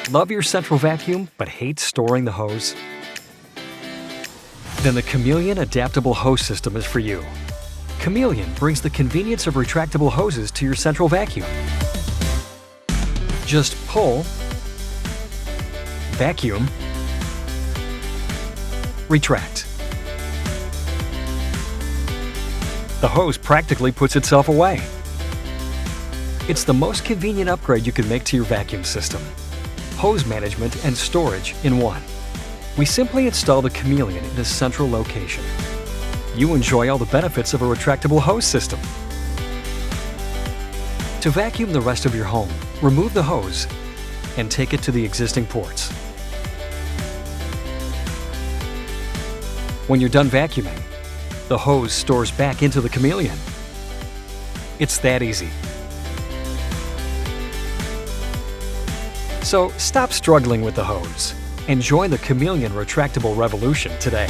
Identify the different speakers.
Speaker 1: Love your central vacuum but hate storing the hose? Then the Chameleon Adaptable Hose System is for you. Chameleon brings the convenience of retractable hoses to your central vacuum. Just pull, vacuum, retract. The hose practically puts itself away. It's the most convenient upgrade you can make to your vacuum system. Hose management and storage in one. We simply install the Chameleon in a central location. You enjoy all the benefits of a retractable hose system. To vacuum the rest of your home, remove the hose and take it to the existing ports. When you're done vacuuming, the hose stores back into the Chameleon. It's that easy. So stop struggling with the hose and join the Chameleon retractable revolution today.